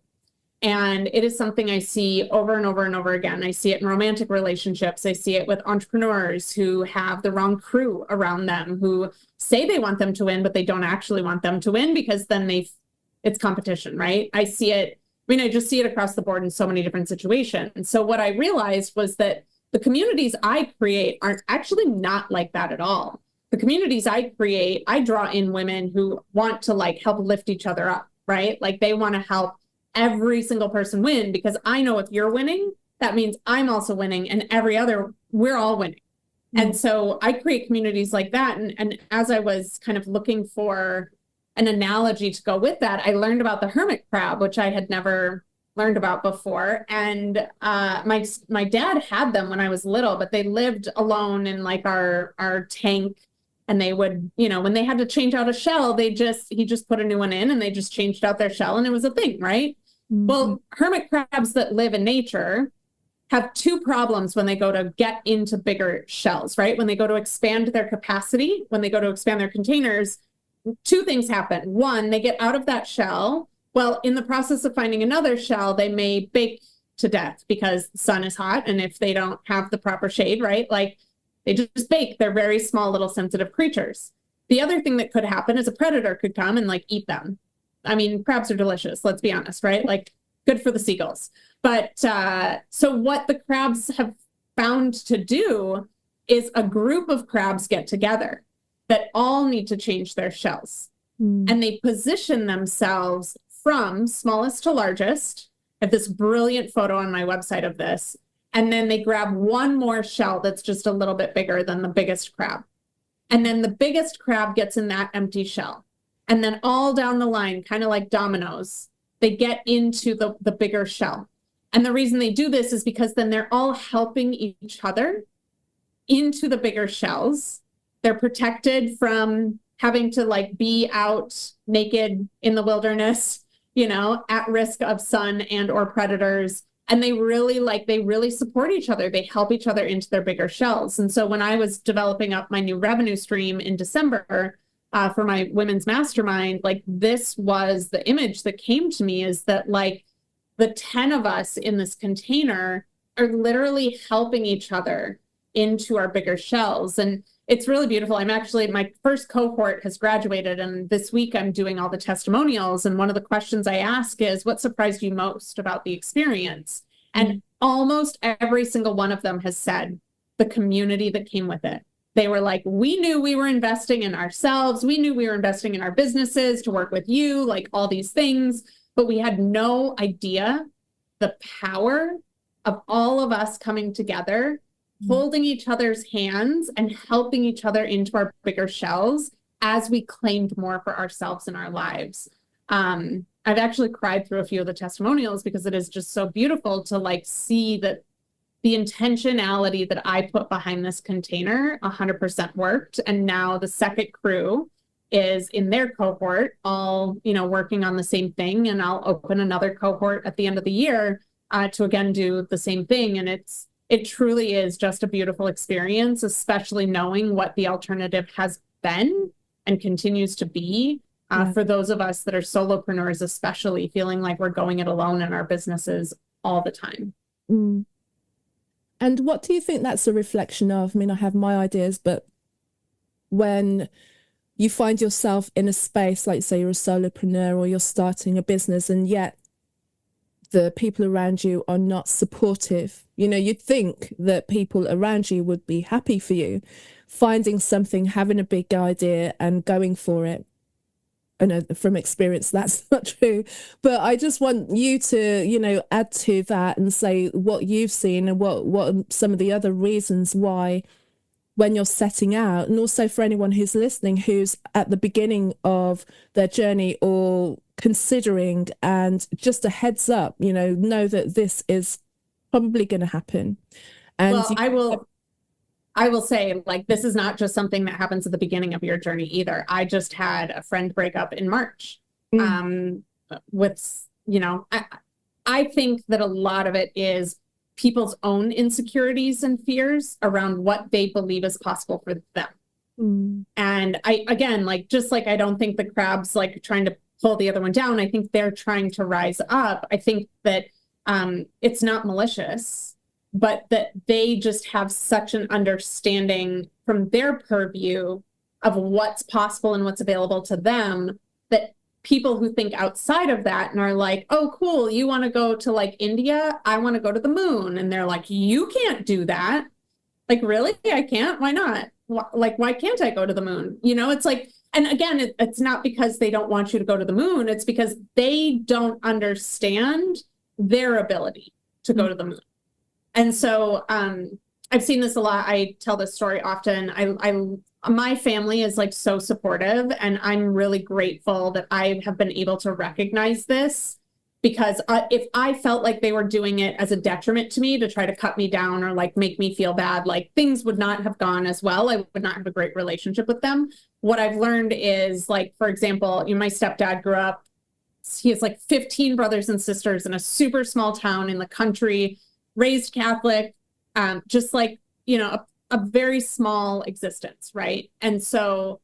B: And it is something I see over and over and over again. I see it in romantic relationships. I see it with entrepreneurs who have the wrong crew around them, who say they want them to win, but they don't actually want them to win, because then it's competition, right? I see it. I mean, I just see it across the board in so many different situations. So what I realized was that the communities I create aren't actually not like that at all. The communities I create, I draw in women who want to like help lift each other up, right? Like they want to help every single person win, because I know if you're winning, that means I'm also winning, and we're all winning. And so I create communities like that. And as I was kind of looking for an analogy to go with that, I learned about the hermit crab, which I had never learned about before. And my dad had them when I was little, but they lived alone in like our tank And they would, when they had to change out a shell, he just put a new one in and they just changed out their shell and it was a thing, right? Mm-hmm. Well, hermit crabs that live in nature have two problems when they go to get into bigger shells, right? When they go to expand their capacity, when they go to expand their containers, two things happen. One, they get out of that shell. Well, in the process of finding another shell, they may bake to death because the sun is hot. And if they don't have the proper shade, right? Like they just bake. They're very small, little sensitive creatures. The other thing that could happen is a predator could come and like eat them. I mean, crabs are delicious. Let's be honest, right? Like good for the seagulls. But so what the crabs have found to do is a group of crabs get together that all need to change their shells. And they position themselves from smallest to largest. I have this brilliant photo on my website of this. And then they grab one more shell that's just a little bit bigger than the biggest crab. And then the biggest crab gets in that empty shell. And then all down the line, kind of like dominoes, they get into the bigger shell. And the reason they do this is because then they're all helping each other into the bigger shells. They're protected from having to like be out naked in the wilderness, at risk of sun and or predators. And they really support each other. They help each other into their bigger shells. And so when I was developing up my new revenue stream in December for my women's mastermind, like this was the image that came to me, is that like the 10 of us in this container are literally helping each other into our bigger shells. And it's really beautiful. My first cohort has graduated, and this week I'm doing all the testimonials. And one of the questions I ask is, what surprised you most about the experience? And almost every single one of them has said the community that came with it. They were like, we knew we were investing in ourselves. We knew we were investing in our businesses to work with you, like all these things, but we had no idea the power of all of us coming together, holding each other's hands and helping each other into our bigger shells as we claimed more for ourselves in our lives. I've actually cried through a few of the testimonials because it is just so beautiful to like see that the intentionality that I put behind this container 100% worked. And now the second crew is in their cohort, all, working on the same thing. And I'll open another cohort at the end of the year to again do the same thing. And it truly is just a beautiful experience, especially knowing what the alternative has been and continues to be for those of us that are solopreneurs, especially feeling like we're going it alone in our businesses all the time.
A: And what do you think that's a reflection of? I mean, I have my ideas, but when you find yourself in a space, like say you're a solopreneur or you're starting a business, and yet the people around you are not supportive, you'd think that people around you would be happy for you, finding something, having a big idea and going for it. I know from experience that's not true, but I just want you to, add to that and say what you've seen and what are some of the other reasons why, when you're setting out, and also for anyone who's listening, who's at the beginning of their journey or considering, and just a heads up, know that this is probably going to happen. And
B: well, I will say, like, this is not just something that happens at the beginning of your journey either. I just had a friend break up in March with, I think that a lot of it is people's own insecurities and fears around what they believe is possible for them. And I don't think the crab's like trying to pull the other one down. I think they're trying to rise up. I think that it's not malicious, but that they just have such an understanding from their purview of what's possible and what's available to them, that people who think outside of that and are like, oh, cool, you want to go to like India? I want to go to the moon. And they're like, you can't do that. Like, really? I can't? Why not? Why can't I go to the moon? It's like, and again, it's not because they don't want you to go to the moon. It's because they don't understand their ability to go to the moon. And so I've seen this a lot. I tell this story often. My family is like so supportive, and I'm really grateful that I have been able to recognize this, because if I felt like they were doing it as a detriment to me to try to cut me down or like make me feel bad, like things would not have gone as well. I would not have a great relationship with them. What I've learned is, like, for example, my stepdad grew up, he has like 15 brothers and sisters in a super small town in the country, raised Catholic, just like, a very small existence, right? And so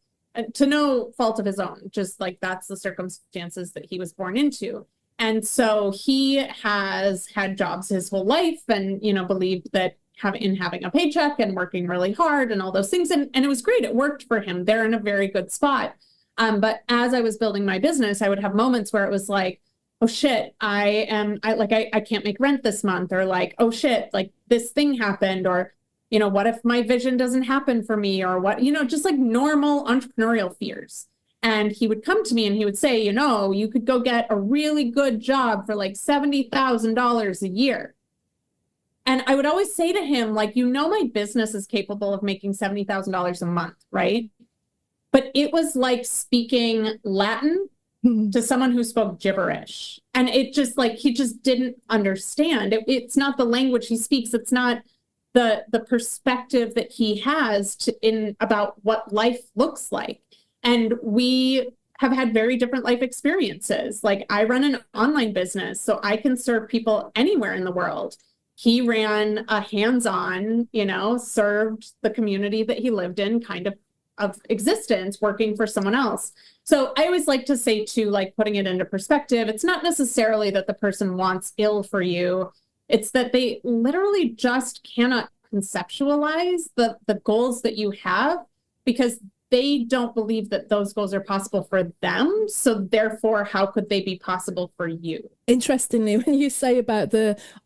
B: to no fault of his own, just like that's the circumstances that he was born into. And so he has had jobs his whole life and, believed that having a paycheck and working really hard and all those things. And it was great. It worked for him. They're in a very good spot. But as I was building my business, I would have moments where it was like, oh shit, I can't make rent this month, or like, oh shit, like this thing happened, or, what if my vision doesn't happen for me, or what, just like normal entrepreneurial fears. And he would come to me and he would say, you could go get a really good job for like $70,000 a year. And I would always say to him, like, my business is capable of making $70,000 a month, right? But it was like speaking Latin to someone who spoke gibberish. And it just like, he just didn't understand. It's not the language he speaks. It's not the perspective that he has about what life looks like. And we have had very different life experiences. Like, I run an online business, so I can serve people anywhere in the world. He ran a hands-on, served the community that he lived in kind of existence, working for someone else. So I always like to say too, like, putting it into perspective, it's not necessarily that the person wants ill for you. It's that they literally just cannot conceptualize the goals that you have, because they don't believe that those goals are possible for them. So therefore, how could they be possible for you?
A: Interestingly, when you say about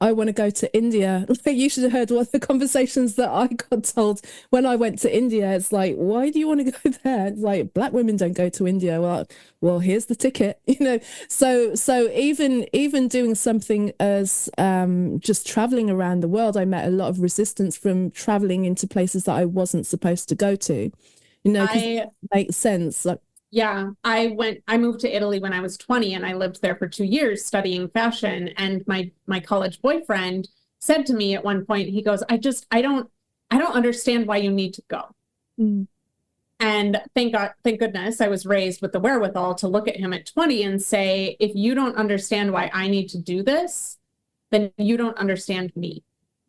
A: I want to go to India, like, you should have heard one of the conversations that I got told when I went to India. It's like, why do you want to go there? It's like, black women don't go to India. Well, here's the ticket, So even doing something as just traveling around the world, I met a lot of resistance from traveling into places that I wasn't supposed to go to. It makes sense. Like,
B: yeah, I moved to Italy when I was 20, and I lived there for 2 years studying fashion. And my college boyfriend said to me at one point, he goes, I don't understand why you need to go.
A: Mm.
B: And thank goodness I was raised with the wherewithal to look at him at 20 and say, if you don't understand why I need to do this, then you don't understand me.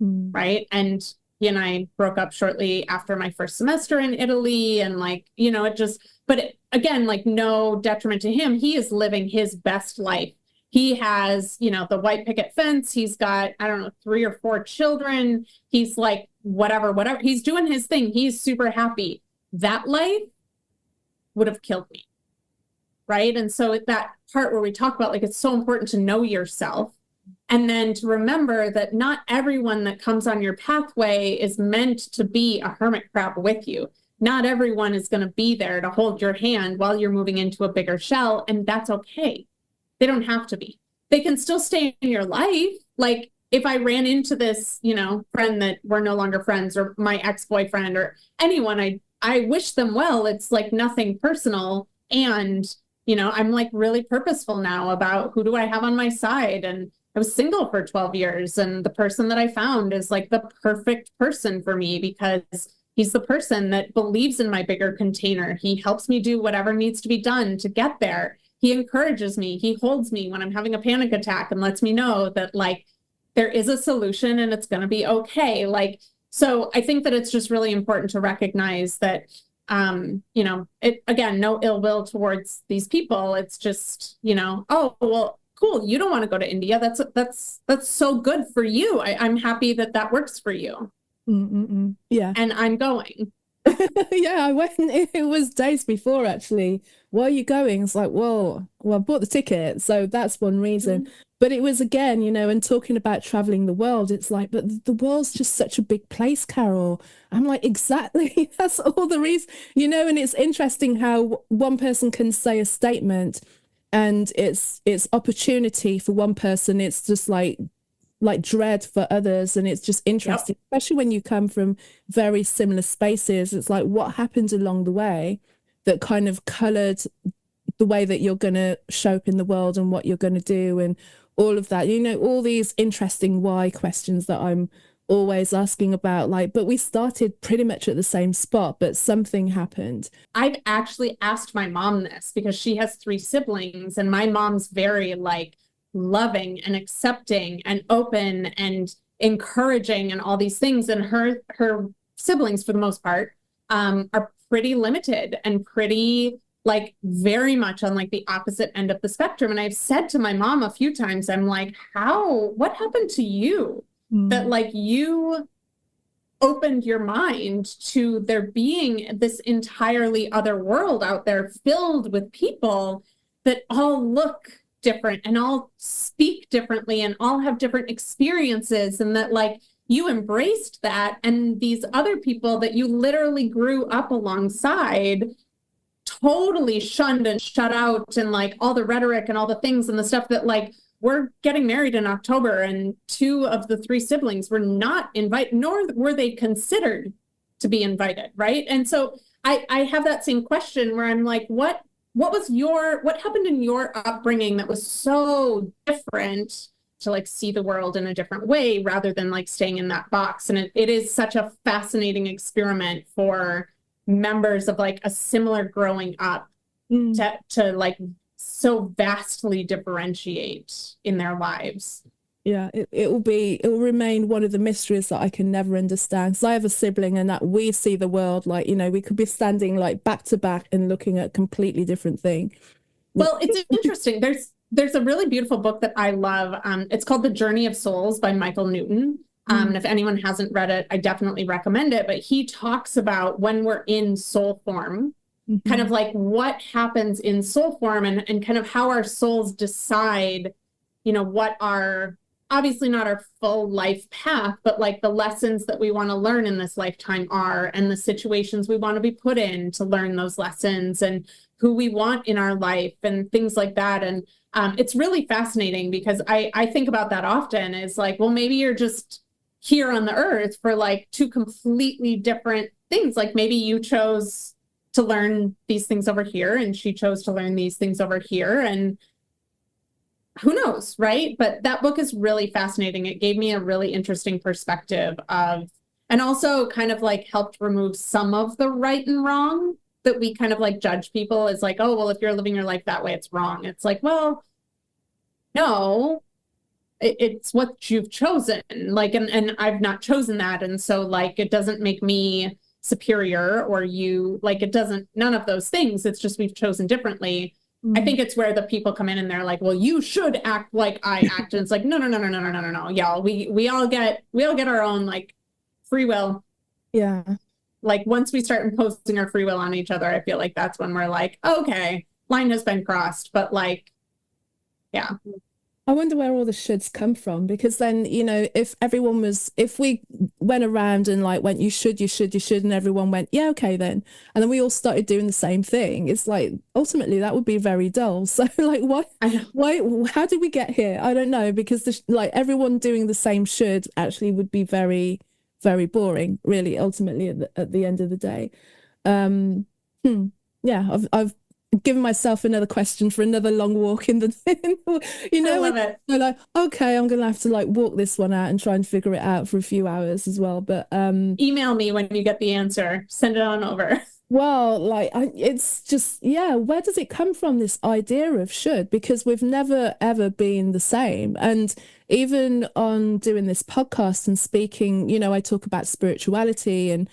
A: Mm.
B: Right. And he and I broke up shortly after my first semester in Italy. And like, again, like, no detriment to him. He is living his best life. He has, the white picket fence. He's got, 3 or 4 children. He's like, whatever. He's doing his thing. He's super happy. That life would have killed me. Right. And so that part where we talk about, like, it's so important to know yourself. And then to remember that not everyone that comes on your pathway is meant to be a hermit crab with you. Not everyone is going to be there to hold your hand while you're moving into a bigger shell. And that's okay. They don't have to be. They can still stay in your life. Like, if I ran into this, friend that we're no longer friends, or my ex-boyfriend, or anyone, I wish them well. It's like nothing personal. And, I'm like really purposeful now about who do I have on my side. And I was single for 12 years, and the person that I found is like the perfect person for me, because he's the person that believes in my bigger container. He helps me do whatever needs to be done to get there. He encourages me. He holds me when I'm having a panic attack and lets me know that, like, there is a solution and it's going to be okay. Like, so I think that it's just really important to recognize that, again, no ill will towards these people. It's just, oh, well, cool. You don't want to go to India. That's so good for you. I'm happy that works for you.
A: Yeah.
B: And I'm going.
A: Yeah, I went. It was days before, actually. Where are you going? It's like, well, I bought the ticket, so that's one reason. Mm-hmm. But it was, again, and talking about traveling the world, it's like, but the world's just such a big place, Carol. I'm like, exactly. That's all the reason, and it's interesting how one person can say a statement and it's opportunity for one person. It's just like dread for others. And it's just interesting, especially when you come from very similar spaces. It's like, what happened along the way that kind of colored the way that you're going to show up in the world and what you're going to do and all of that, you know, all these interesting why questions that I'm always asking about, like, but we started pretty much at the same spot, but something happened.
B: I've actually asked my mom this because she has 3 siblings, and my mom's very like loving and accepting and open and encouraging and all these things. And her siblings, for the most part, are pretty limited and pretty like very much on like the opposite end of the spectrum. And I've said to my mom a few times, I'm like, what happened to you? That like you opened your mind to there being this entirely other world out there filled with people that all look different and all speak differently and all have different experiences, and that like you embraced that, and these other people that you literally grew up alongside totally shunned and shut out, and like all the rhetoric and all the things and the stuff that like we're getting married in October, and 2 of the 3 siblings were not invited, nor were they considered to be invited, right? And so I have that same question where I'm like, what happened in your upbringing that was so different to like see the world in a different way rather than like staying in that box? And it is such a fascinating experiment for members of like a similar growing up to like so vastly differentiate in their lives.
A: Yeah, it will remain one of the mysteries that I can never understand. Because I have a sibling, and that we see the world like, you know, we could be standing like back to back and looking at a completely different thing.
B: Well, it's interesting. There's a really beautiful book that I love. It's called The Journey of Souls by Michael Newton. And if anyone hasn't read it, I definitely recommend it. But he talks about when we're in soul form, kind of like what happens in soul form, and kind of how our souls decide, you know, what are obviously not our full life path, but like the lessons that we want to learn in this lifetime are, and the situations we want to be put in to learn those lessons, and who we want in our life and things like that. And it's really fascinating because I think about that often, is like, well, maybe you're just here on the earth for like 2 completely different things. Like maybe you chose to learn these things over here, and she chose to learn these things over here, and who knows, right? But that book is really fascinating. It gave me a really interesting perspective of, and also kind of like helped remove some of the right and wrong that we kind of like judge people as like, oh, well, if you're living your life that way, it's wrong. It's like, well, no, it's what you've chosen. Like, and I've not chosen that. And so like, it doesn't make me superior or you, like, it doesn't, none of those things. It's just we've chosen differently. I think it's where the people come in and they're like, well, you should act like I act. And it's like, no. Y'all, we all get our own like free will.
A: Yeah.
B: Like once we start imposing our free will on each other, I feel like that's when we're like, okay, line has been crossed. But like, yeah.
A: I wonder where all the shoulds come from, because then, you know, if we went around and like went, you should, and everyone went, yeah, okay then. And then we all started doing the same thing. It's like, ultimately that would be very dull. So like, how did we get here? I don't know, because like everyone doing the same should actually would be very, very boring, really, ultimately at the end of the day. Yeah, I've given myself another question for another long walk in the you know,
B: I love it.
A: they're like, okay, I'm gonna have to like walk this one out and try and figure it out for a few hours as well. But
B: email me when you get the answer, send it on over.
A: Well, like it's just, yeah, where does it come from, this idea of should? Because we've never ever been the same. And even on doing this podcast and speaking, you know, I talk about spirituality, and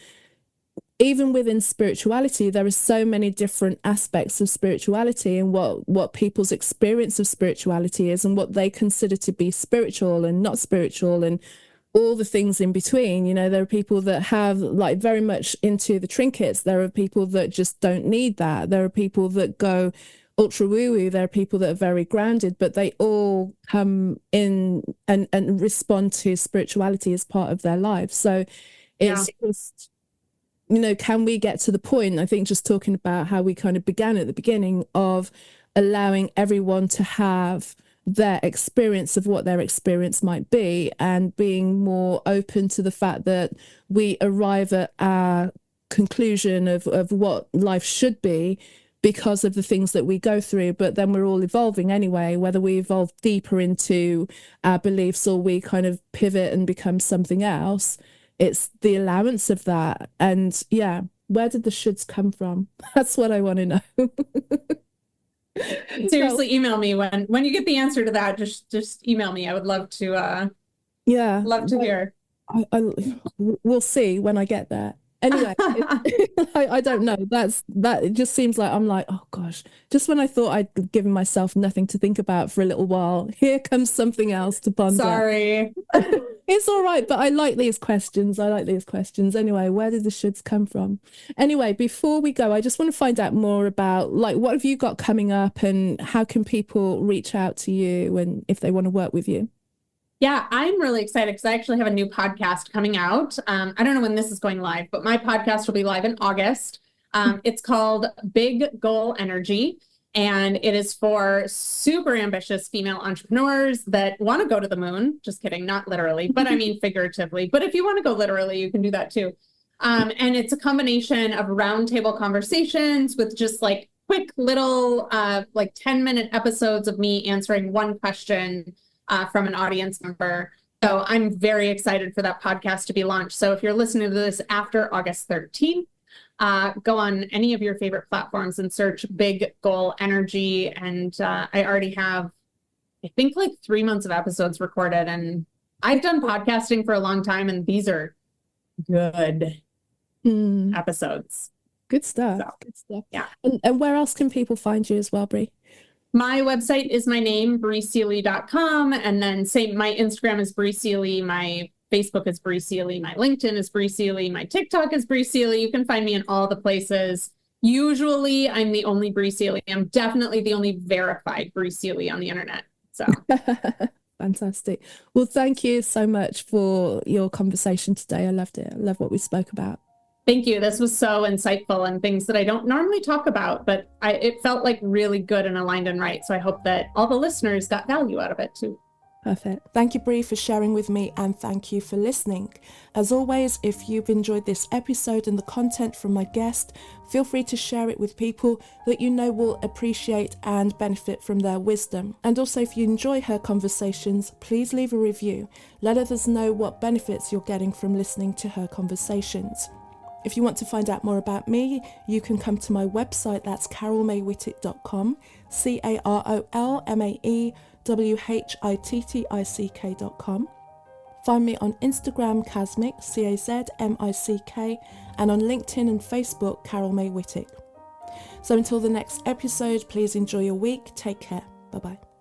A: even within spirituality, there are so many different aspects of spirituality, and what people's experience of spirituality is, and what they consider to be spiritual and not spiritual, and all the things in between. You know, there are people that have like very much into the trinkets. There are people that just don't need that. There are people that go ultra woo-woo. There are people that are very grounded, but they all come in and respond to spirituality as part of their life. So it's just, you know, can we get to the point, I think just talking about how we kind of began at the beginning, of allowing everyone to have their experience of what their experience might be, and being more open to the fact that we arrive at our conclusion of what life should be because of the things that we go through, but then we're all evolving anyway, whether we evolve deeper into our beliefs or we kind of pivot and become something else. It's the allowance of that. And yeah, where did the shoulds come from? That's what I want to know.
B: Seriously, email me when you get the answer to that. Just email me. I would love to love to hear.
A: We'll see when I get there. Anyway, I don't know. That it just seems like I'm like, oh gosh, just when I thought I'd given myself nothing to think about for a little while, here comes something else to ponder.
B: Sorry.
A: It's all right, but I like these questions. Anyway, where did the shoulds come from? Anyway, before we go, I just want to find out more about, like, what have you got coming up and how can people reach out to you and if they want to work with you?
B: Yeah, I'm really excited because I actually have a new podcast coming out. I don't know when this is going live, but my podcast will be live in August. It's called Big Goal Energy, and it is for super ambitious female entrepreneurs that want to go to the moon. Just kidding, not literally, but I mean figuratively. But if you want to go literally, you can do that too. And it's a combination of roundtable conversations with just like quick little like 10-minute episodes of me answering one question from an audience member. So I'm very excited for that podcast to be launched. So if you're listening to this after August 13th, go on any of your favorite platforms and search Big Goal Energy. And I already have, I think, like 3 months of episodes recorded. And I've done podcasting for a long time, and these are good episodes.
A: Good stuff.
B: So,
A: good stuff.
B: Yeah.
A: And where else can people find you as well, Bri?
B: My website is my name, briseeley.com. And then my Instagram is Bri Seeley. My Facebook is Bri Seeley. My LinkedIn is Bri Seeley. My TikTok is Bri Seeley. You can find me in all the places. Usually I'm the only Bri Seeley. I'm definitely the only verified Bri Seeley on the internet. So
A: fantastic. Well, thank you so much for your conversation today. I loved it. I love what we spoke about.
B: Thank you. This was so insightful and things that I don't normally talk about, but it felt like really good and aligned and right. So I hope that all the listeners got value out of it too.
A: Perfect. Thank you, Bri, for sharing with me, and thank you for listening. As always, if you've enjoyed this episode and the content from my guest, feel free to share it with people that you know will appreciate and benefit from their wisdom. And also, if you enjoy her conversations, please leave a review. Let others know what benefits you're getting from listening to her conversations. If you want to find out more about me, you can come to my website. That's carolmaywhittick.com, CarolMaywhittick.com. Find me on Instagram, Kazmick, CAZMICK, and on LinkedIn and Facebook, Carol May Whittick. So until the next episode, please enjoy your week. Take care. Bye-bye.